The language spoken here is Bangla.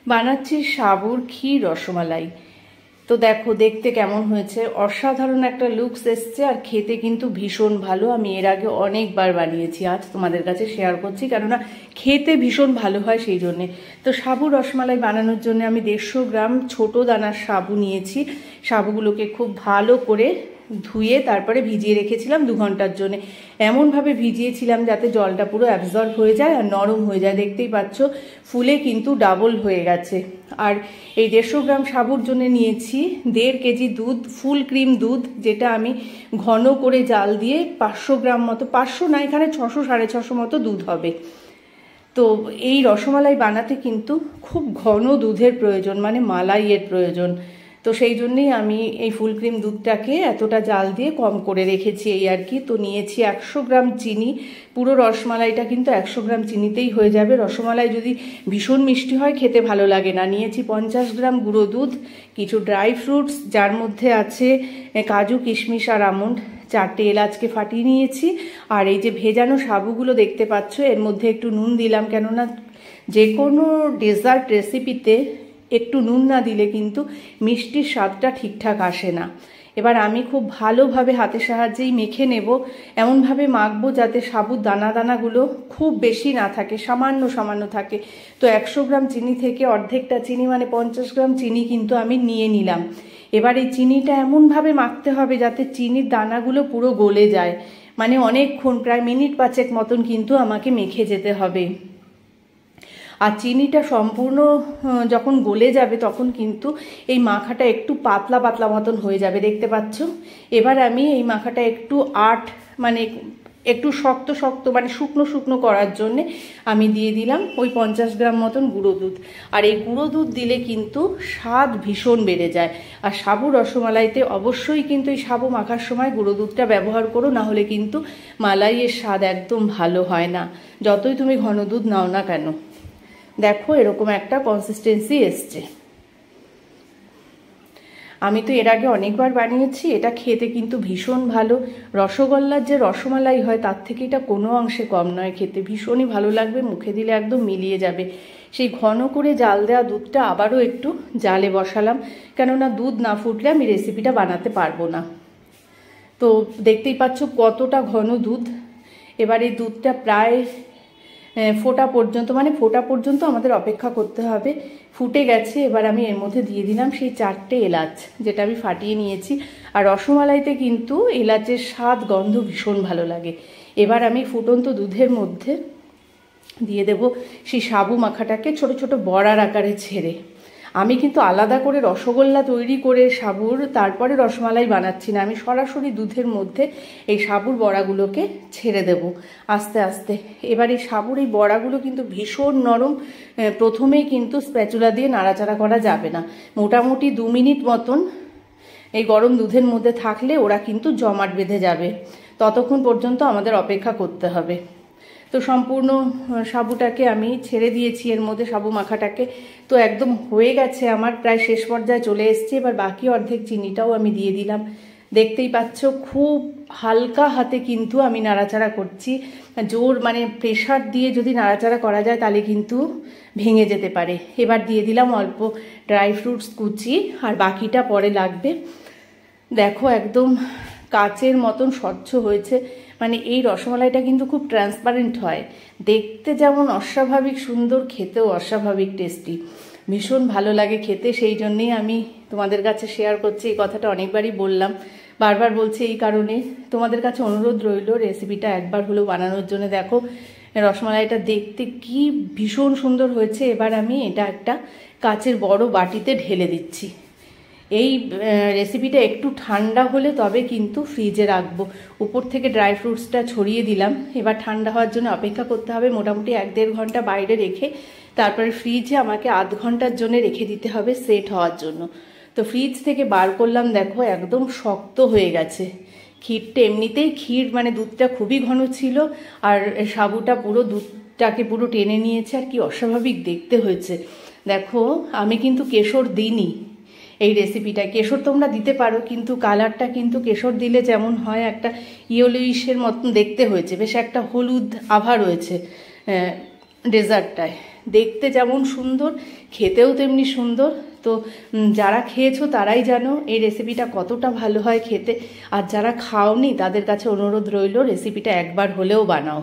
বানাচ্ছি সাবুর ক্ষীর রসমালাই। তো দেখো দেখতে কেমন হয়েছে, অসাধারণ একটা লুকস এসছে আর খেতে কিন্তু ভীষণ ভালো। আমি এর আগে অনেকবার বানিয়েছি, আজ তোমাদের কাছে শেয়ার করছি কেননা খেতে ভীষণ ভালো হয় সেই জন্যে। তো সাবুর রসমালাই বানানোর জন্য আমি 150 গ্রাম ছোট দানার সাবু নিয়েছি। সাবুগুলোকে খুব ভালো করে ধুয়ে তারপরে ভিজিয়ে রেখেছিলাম 2 ঘন্টার জন্য। এমনভাবে ভিজিয়েছিলাম যাতে জলটা পুরো অ্যাবজর্ব হয়ে যায় আর নরম হয়ে যায়। দেখতেই পাচ্ছ ফুলে কিন্তু ডাবল হয়ে গেছে। আর এই 150 গ্রাম সাবুর জন্য নিয়েছি 1.5 কেজি দুধ, ফুল ক্রিম দুধ, যেটা আমি ঘন করে জাল দিয়ে 500 গ্রাম মতো, 500 না এখানে 600 650 মতো দুধ হবে। তো এই রসমালাই বানাতে কিন্তু খুব ঘন দুধের প্রয়োজন, মানে মালাইয়ের প্রয়োজন। তো সেই জন্যেই আমি এই ফুল ক্রিম দুধটাকে এতটা জাল দিয়ে কম করে রেখেছি এই আর কি। তো নিয়েছি 100 গ্রাম চিনি। পুরো রসমালাইটা কিন্তু 100 গ্রাম চিনিতেই হয়ে যাবে। রসমালাই যদি ভীষণ মিষ্টি হয় খেতে ভালো লাগে না। নিয়েছি 50 গ্রাম গুঁড়ো দুধ, কিছু ড্রাই ফ্রুটস যার মধ্যে আছে কাজু, কিশমিশ আর আমন্ড, 4টে এলাচকে ফাটিয়ে নিয়েছি। আর এই যে ভেজানো সাবুগুলো দেখতে পাচ্ছ, এর মধ্যে একটু নুন দিলাম, কেননা যে কোনো ডেজার্ট রেসিপিতে একটু নুন না দিলে কিন্তু মিষ্টির স্বাদটা ঠিকঠাক আসে না। এবার আমি খুব ভালোভাবে হাতের সাহায্যেই মেখে নেব, এমনভাবে মাখবো যাতে সাবুর দানা দানাগুলো খুব বেশি না থাকে, সামান্য সামান্য থাকে। তো 100 গ্রাম চিনি থেকে অর্ধেকটা চিনি মানে 50 গ্রাম চিনি কিন্তু আমি নিয়ে নিলাম। এবার এই চিনিটা এমনভাবে মাখতে হবে যাতে চিনির দানাগুলো পুরো গলে যায়, মানে অনেকক্ষণ, প্রায় মিনিট 5 মতন কিন্তু আমাকে মেখে যেতে হবে। আর চিনিটা সম্পূর্ণ যখন গলে যাবে তখন কিন্তু এই মাখাটা একটু পাতলা পাতলা মতন হয়ে যাবে, দেখতে পাচ্ছ। এবার আমি এই মাখাটা একটু মানে একটু শক্ত শক্ত মানে শুকনো শুকনো করার জন্যে আমি দিয়ে দিলাম ওই 50 গ্রাম মতন গুঁড়ো দুধ। আর এই গুঁড়ো দুধ দিলে কিন্তু স্বাদ ভীষণ বেড়ে যায়। আর সাবু রসমালাইতে অবশ্যই কিন্তু এই সাবু মাখার সময় গুঁড়ো দুধটা ব্যবহার করো, না হলে কিন্তু মালাইয়ের স্বাদ একদম ভালো হয় না, যতই তুমি ঘন দুধ নাও না কেন। দেখো এরকম একটা কনসিস্টেন্সি এসছে। আমি তো এর আগে অনেকবার বানিয়েছি, এটা খেতে কিন্তু ভীষণ ভালো। রসগোল্লার যে রসমালাই হয় তার থেকে এটা কোনো অংশে কম নয়, খেতে ভীষণই ভালো লাগবে, মুখে দিলে একদম মিলিয়ে যাবে। সেই ঘন করে জাল দেওয়া দুধটা আবারও একটু জালে বসালাম, কেননা দুধ না ফুটলে আমি রেসিপিটা বানাতে পারবো না। তো দেখতেই পাচ্ছ কতটা ঘন দুধ। এবার এই দুধটা প্রায় ফোটা পর্যন্ত, মানে ফোটা পর্যন্ত আমাদের অপেক্ষা করতে হবে। ফুটে গেছে। এবার আমি এর মধ্যে দিয়ে দিলাম সেই 4টে এলাচ, যেটা আমি ফাটিয়ে নিয়েছি। আর রসমালাইতে কিন্তু এলাচের স্বাদ গন্ধ ভীষণ ভালো লাগে। এবার আমি ফুটন্ত দুধের মধ্যে দিয়ে দেব সেই সাবু মাখাটাকে ছোট ছোট বড়ার আকারে ছেড়ে। আমি কিন্তু আলাদা করে রসগোল্লা তৈরি করে সাবুর তারপরে রসমালাই বানাচ্ছি না, আমি সরাসরি দুধের মধ্যে এই সাবুর বড়াগুলোকে ছেড়ে দেব আস্তে আস্তে। এবার এই সাবুর এই বড়াগুলো কিন্তু ভীষণ নরম, প্রথমেই কিন্তু স্প্যাচুলা দিয়ে নাড়াচাড়া করা যাবে না। মোটামুটি 2 মিনিট মতন এই গরম দুধের মধ্যে থাকলে ওরা কিন্তু জমাট বেঁধে যাবে, ততক্ষণ পর্যন্ত আমাদের অপেক্ষা করতে হবে। তো সম্পূর্ণ সাবুটাকে আমি ছেড়ে দিয়েছি এর মধ্যে, সাবু মাখাটাকে। তো একদম হয়ে গেছে আমার, প্রায় শেষ পর্যায়ে চলে এসেছে। এবার বাকি অর্ধেক চিনিটাও আমি দিয়ে দিলাম। দেখতেই পাচ্ছ খুব হালকা হাতে কিন্তু আমি নাড়াচাড়া করছি। জোর মানে প্রেশার দিয়ে যদি নাড়াচাড়া করা যায় তাহলে কিন্তু ভেঙে যেতে পারে। এবার দিয়ে দিলাম অল্প ড্রাই ফ্রুটস কুচি, আর বাকিটা পরে লাগবে। দেখো একদম কাচের মতন স্বচ্ছ হয়েছে, মানে এই রসমালাইটা কিন্তু খুব ট্রান্সপারেন্ট হয়, দেখতে যেমন অস্বাভাবিক সুন্দর, খেতেও অস্বাভাবিক টেস্টি, ভীষণ ভালো লাগে খেতে। সেই জন্যেই আমি তোমাদের কাছে শেয়ার করছি। এই কথাটা অনেকবারই বললাম, বারবার বলছি এই কারণে। তোমাদের কাছে অনুরোধ রইল রেসিপিটা একবার হলেও বানানোর জন্য। দেখো রসমালাইটা দেখতে কি ভীষণ সুন্দর হয়েছে। এবার আমি এটা একটা কাচের বড় বাটিতে ঢেলে দিচ্ছি। এই রেসিপিটা একটু ঠান্ডা হলে তবে কিন্তু ফ্রিজে রাখবো। উপর থেকে ড্রাই ফ্রুটসটা ছড়িয়ে দিলাম। এবার ঠান্ডা হওয়ার জন্য অপেক্ষা করতে হবে, মোটামুটি 1-1.5 ঘন্টা বাইরে রেখে তারপরে ফ্রিজে আমাকে আধ ঘন্টার জন্য রেখে দিতে হবে সেট হওয়ার জন্য। তো ফ্রিজ থেকে বার করলাম, দেখো একদম শক্ত হয়ে গেছে। ক্ষীরটা এমনিতেই ক্ষীর মানে দুধটা খুবই ঘন ছিল, আর সাবুটা পুরো দুধটাকে পুরো টেনে নিয়েছে, আর কি অস্বাভাবিক দেখতে হয়েছে। দেখো আমি কিন্তু কেশর দিইনি এই রেসিপিটা, কেশর তোমরা দিতে পারো, কিন্তু কালারটা কিন্তু কেশর দিলে যেমন হয় একটা ইয়েলোইশের মতন দেখতে হয়েছে, বেশ একটা হলুদ আভা রয়েছে ডেজার্টটায়। দেখতে যেমন সুন্দর, খেতেও তেমনি সুন্দর। তো যারা খেয়েছো তারাই জানো এই রেসিপিটা কতটা ভালো হয় খেতে। আর যারা খাওনি তাদের কাছে অনুরোধ রইল রেসিপিটা একবার হলেও বানাও।